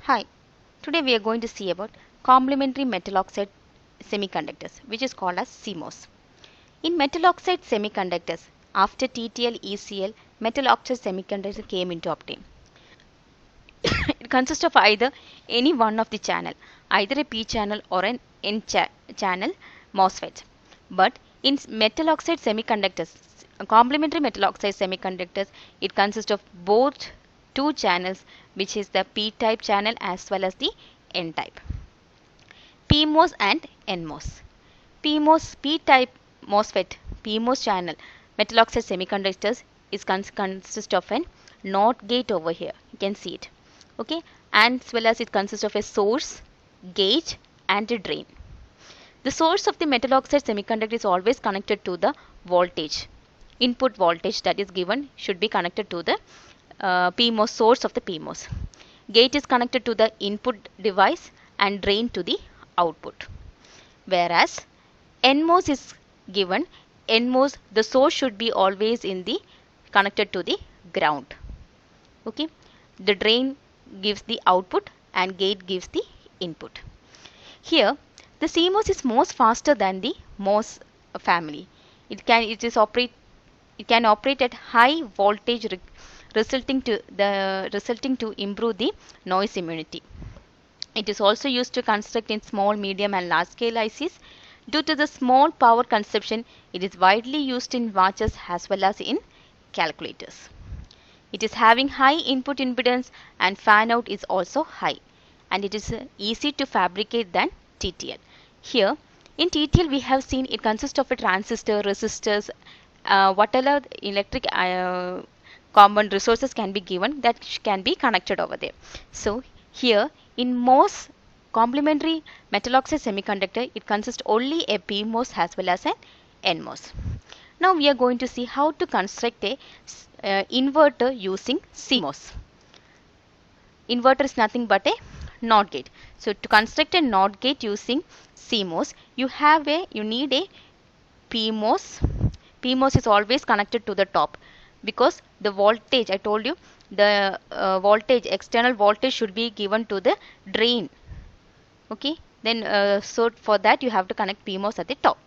Hi, today we are going to see about complementary metal oxide semiconductors, which is called as CMOS. In metal oxide semiconductors, after TTL, ECL, metal oxide semiconductor came into obtain. It consists of either any one of the channel, either a P channel or an N channel MOSFET. But in metal oxide semiconductors, complementary metal oxide semiconductors, it consists of both two channels, which is the P type channel as well as the N type. PMOS and NMOS. PMOS, P type MOSFET, PMOS channel metal oxide semiconductors is consist of an NOT gate over here. You can see it. Okay, and as well as it consists of a source, gate, and a drain. The source of the metal oxide semiconductor is always connected to the voltage. Input voltage that is given should be connected to the PMOS source of the PMOS. Gate is connected to the input device and drain to the output. Whereas NMOS is given, NMOS the source should be always in the connected to the ground. Okay, the drain gives the output and gate gives the input. Here the CMOS is most faster than the MOS family. It can operate at high voltage resulting to improve the noise immunity. It is also used to construct in small, medium and large scale ICs. Due to the small power consumption, it is widely used in watches as well as in calculators. It is having high input impedance and fan out is also high, and it is easy to fabricate than TTL. Here in TTL we have seen it consists of a transistor, resistors, whatever electric common resources can be given that can be connected over there. So here in MOS complementary metal oxide semiconductor, it consists only a PMOS as well as an NMOS. Now we are going to see how to construct a inverter using CMOS. Inverter is nothing but a NOT gate. So to construct a NOT gate using CMOS, you need a PMOS. PMOS is always connected to the top because the voltage, I told you, the external voltage should be given to the drain. Okay, then so for that you have to connect PMOS at the top.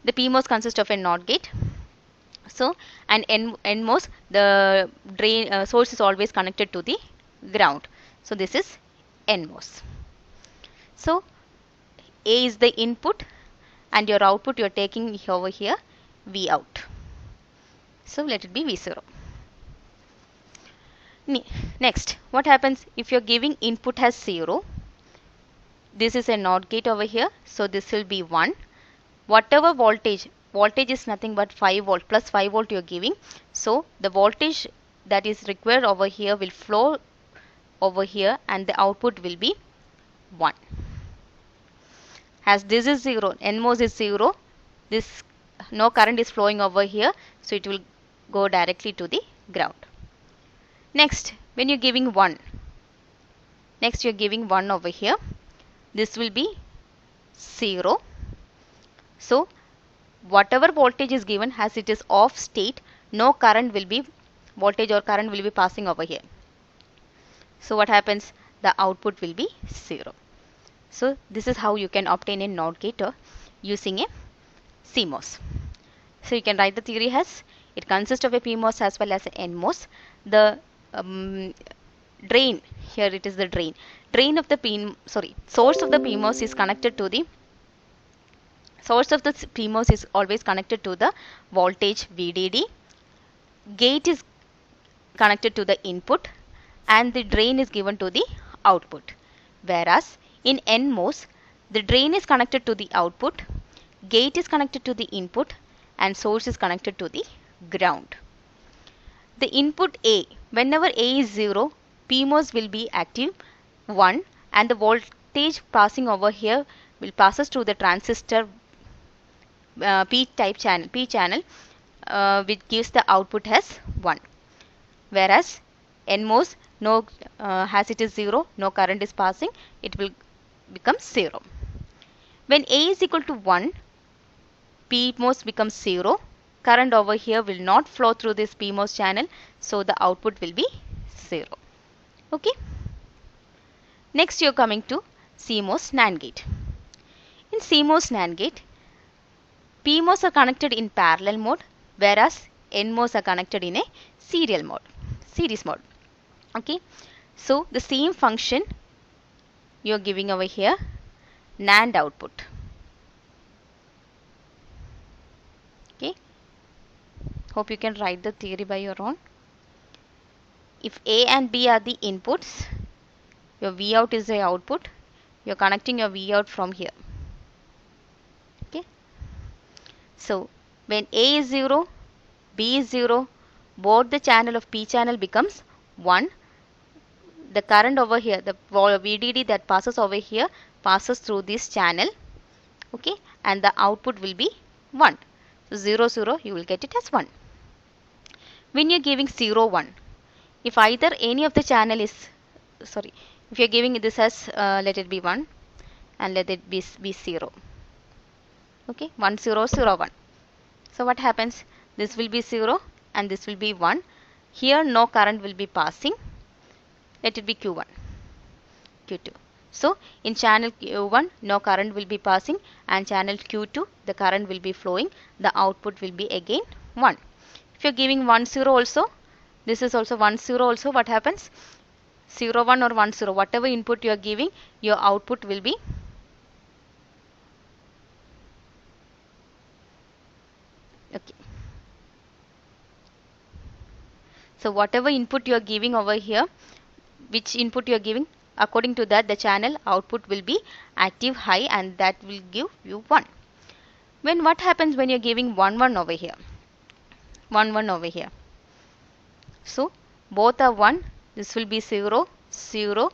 The PMOS consists of a NOT gate. So and NMOS, the drain source is always connected to the ground. So this is NMOS. So A is the input and your output you are taking over here V out. So let it be V0. Next, what happens if you're giving input as 0? This is a NOT gate over here. So this will be 1. Whatever voltage is nothing but 5 volt plus 5 volt you're giving. So the voltage that is required over here will flow over here and the output will be 1. As this is 0, NMOS is 0, this no current is flowing over here, so it will go directly to the ground. Next, when you're giving 1, next you're giving 1 over here, this will be 0. So whatever voltage is given, as it is off state, no current will be voltage or current will be passing over here. So what happens? The output will be 0. So this is how you can obtain a NOT gate using a CMOS. So you can write the theory as it consists of a PMOS as well as an NMOS. The drain, here it is the drain. Source of the PMOS is connected to the source of the PMOS is always connected to the voltage VDD. Gate is connected to the input and the drain is given to the output. Whereas in NMOS, the drain is connected to the output, gate is connected to the input and source is connected to the ground. The input A, whenever A is 0, PMOS will be active 1 and the voltage passing over here will passes through the transistor P channel which gives the output as 1. Whereas NMOS, as it is 0, no current is passing, it will become 0. When A is equal to 1, PMOS becomes 0. Current over here will not flow through this PMOS channel, so the output will be 0. Okay. Next you are coming to CMOS NAND gate. In CMOS NAND gate, PMOS are connected in parallel mode, whereas NMOS are connected in a series mode. Okay, so the same function you are giving over here, NAND output. Okay, hope you can write the theory by your own. If A and B are the inputs, your V out is the output. You are connecting your V out from here. Okay, so when A is 0, B is 0, both the channel of P channel becomes 1. The current over here, the VDD that passes over here passes through this channel. Okay, and the output will be 1. So 0, 0, you will get it as 1. When you're giving 0, 1, if either any of the channel is, if you're giving this as, let it be 1 and let it be 0. Okay, 1, 0, 0, 1. So what happens? This will be 0 and this will be 1. Here no current will be passing. Let it be Q1, Q2. So in channel Q1 no current will be passing, and channel Q2 the current will be flowing. The output will be again 1. If you are giving 1, 0 also, this is also 1, 0 also, what happens? 0, 1 or 1, 0, whatever input you are giving, your output will be okay. So whatever input you are giving over here, which input you are giving, according to that the channel output will be active high, and that will give you 1. When what happens when you are giving 1, 1 over here, 1, 1 over here? So both are 1. This will be 0, 0.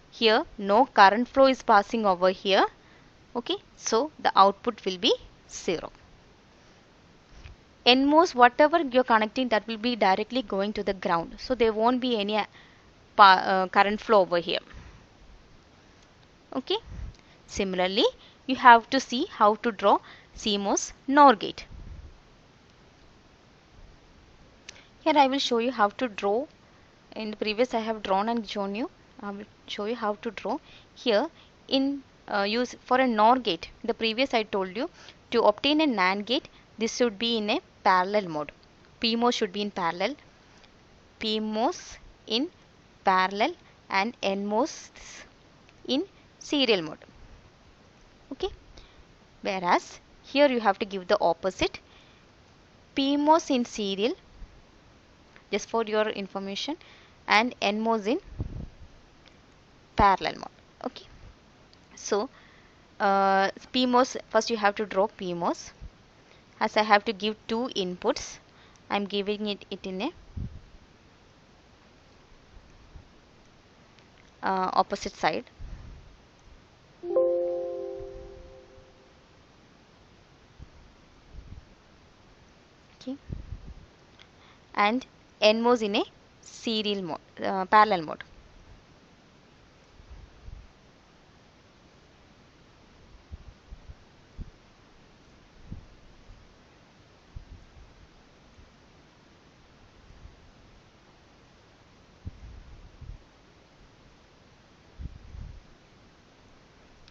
Here no current flow is passing over here. Okay, so the output will be 0. NMOS, whatever you're connecting, that will be directly going to the ground. So there won't be any current flow over here. Okay. Similarly, you have to see how to draw CMOS NOR gate. Here I will show you how to draw. In the previous I have drawn and shown you. I will show you how to draw. Here in use for a NOR gate, the previous I told you, to obtain a NAND gate, this should be in a parallel mode. PMOS should be in parallel. PMOS in parallel and NMOS in serial mode. Okay. Whereas here you have to give the opposite. PMOS in serial, just for your information, and NMOS in parallel mode. Okay. So PMOS, first you have to draw PMOS. As I have to give two inputs, I am giving it in a opposite side. Okay. And NMOS in a serial mode, parallel mode.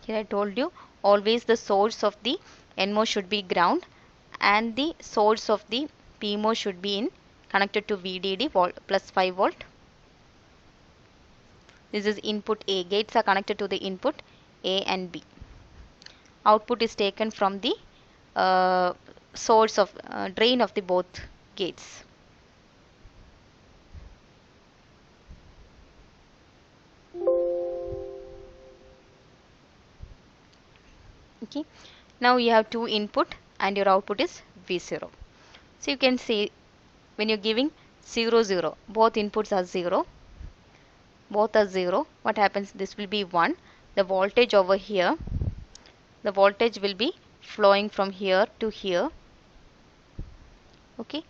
Here I told you, always the source of the NMOS should be ground and the source of the PMOS should be in connected to VDD plus 5 volt. This is input A. Gates are connected to the input A and B. Output is taken from the source of drain of the both gates. Okay. Now you have two input and your output is V0. So you can say when you're giving 0, 0, both inputs are 0. Both are 0. What happens? This will be 1. The voltage over here, the voltage will be flowing from here to here. Okay.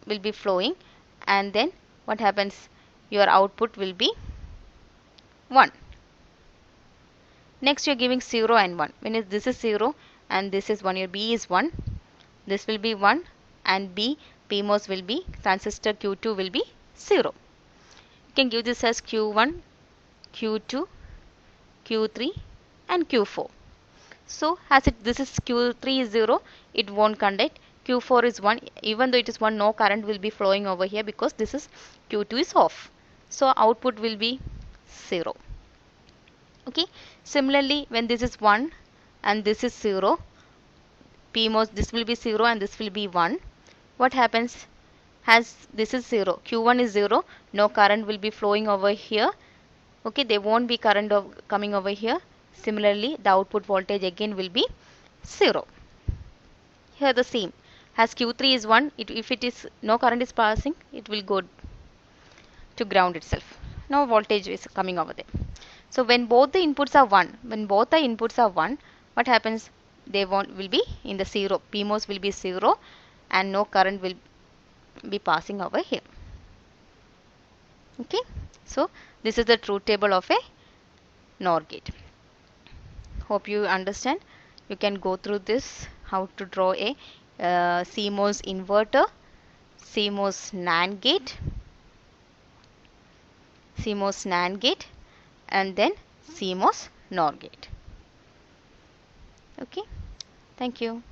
Will be flowing, and then what happens? Your output will be 1. Next you are giving 0 and 1. When this is 0 and this is 1, your B is 1. This will be 1 and B, PMOS will be, transistor Q2 will be 0. You can give this as Q1 Q2, Q3 and Q4. So as this is Q3 is 0, it won't conduct. Q4 is 1, even though it is 1, no current will be flowing over here because this is Q2 is off. So output will be 0. Okay. Similarly, when this is 1 and this is 0, PMOS, this will be 0 and this will be 1. What happens? As this is 0, Q1 is 0, no current will be flowing over here. Okay, there won't be current coming over here. Similarly, the output voltage again will be 0. Here the same. As Q3 is 1, if it is no current is passing, it will go to ground itself. No voltage is coming over there. So when both the inputs are 1, what happens? They will be in the 0. PMOS will be 0 and no current will be passing over here. Okay. So this is the truth table of a NOR gate. Hope you understand. You can go through this, how to draw a CMOS inverter, CMOS NAND gate, and then CMOS NOR gate. Okay. Thank you.